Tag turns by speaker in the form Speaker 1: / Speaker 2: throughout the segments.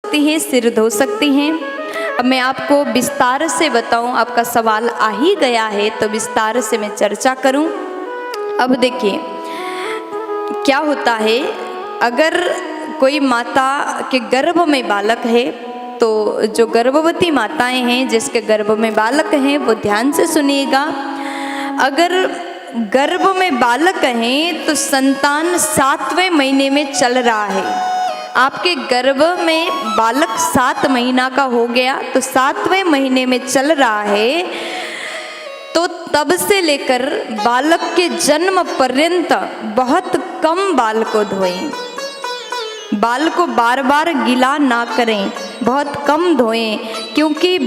Speaker 1: सकती हैं, सिर धो सकती हैं। अब मैं आपको विस्तार से बताऊं, आपका सवाल आ ही गया है तो विस्तार से मैं चर्चा करूं। अब देखिए क्या होता है, अगर कोई माता के गर्भ में बालक है तो जो गर्भवती माताएं हैं जिसके गर्भ में बालक हैं वो ध्यान से सुनिएगा। अगर गर्भ में बालक हैं तो संतान 7वें महीने में चल रहा है। आपके गर्भ में बालक 7 महीना का हो गया तो 7वें महीने में चल रहा है, तो तब से लेकर बालक के जन्म पर्यंत बहुत कम बाल को धोएं। बाल को बार बार गीला ना करें, बहुत कम धोएं, क्योंकि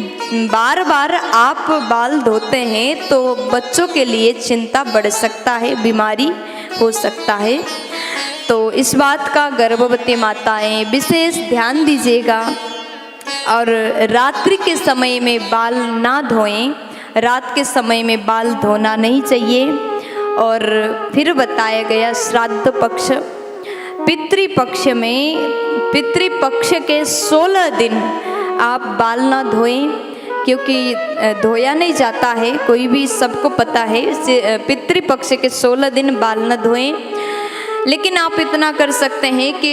Speaker 1: बार बार आप बाल धोते हैं तो बच्चों के लिए चिंता बढ़ सकता है, बीमारी हो सकता है। तो इस बात का गर्भवती माताएं विशेष ध्यान दीजिएगा। और रात्रि के समय में बाल ना धोएं, रात के समय में बाल धोना नहीं चाहिए। और फिर बताया गया श्राद्ध पक्ष, पितृपक्ष में, पितृपक्ष के 16 दिन आप बाल ना धोएं, क्योंकि धोया नहीं जाता है, कोई भी सबको पता है। पितृपक्ष के 16 दिन बाल न धोएं। लेकिन आप इतना कर सकते हैं कि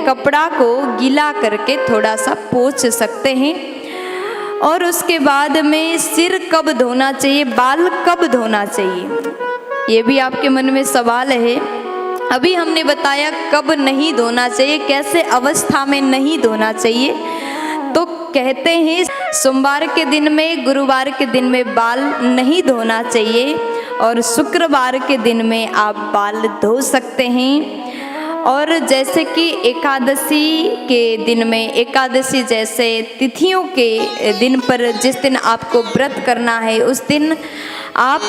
Speaker 1: कपड़ा को गीला करके थोड़ा सा पोंछ सकते हैं। और उसके बाद में सिर कब धोना चाहिए, बाल कब धोना चाहिए, ये भी आपके मन में सवाल है। अभी हमने बताया कब नहीं धोना चाहिए, कैसे अवस्था में नहीं धोना चाहिए। तो कहते हैं सोमवार के दिन में, गुरुवार के दिन में बाल नहीं धोना चाहिए और शुक्रवार के दिन में आप बाल धो सकते हैं। और जैसे कि एकादशी के दिन में, एकादशी जैसे तिथियों के दिन पर जिस दिन आपको व्रत करना है उस दिन आप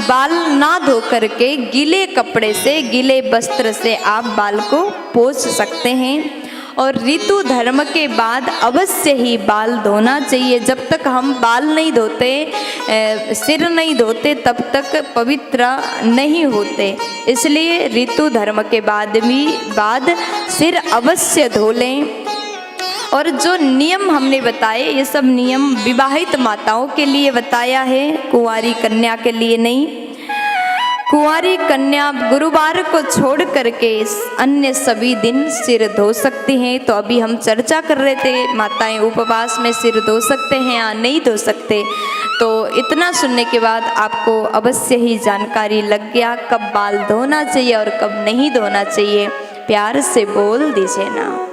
Speaker 1: बाल ना धो करके गीले कपड़े से, गीले वस्त्र से आप बाल को पोंछ सकते हैं। और ऋतु धर्म के बाद अवश्य ही बाल धोना चाहिए। जब तक हम बाल नहीं धोते, सिर नहीं धोते, तब तक पवित्र नहीं होते। इसलिए ऋतु धर्म के बाद सिर अवश्य धो लें। और जो नियम हमने बताए, ये सब नियम विवाहित माताओं के लिए बताया है, कुंवारी कन्या के लिए नहीं। कुंवारी कन्या गुरुवार को छोड़ करके अन्य सभी दिन सिर धो सकती हैं। तो अभी हम चर्चा कर रहे थे माताएं उपवास में सिर धो सकते हैं या नहीं धो सकते। तो इतना सुनने के बाद आपको अवश्य ही जानकारी लग गया कब बाल धोना चाहिए और कब नहीं धोना चाहिए। प्यार से बोल दीजिए ना।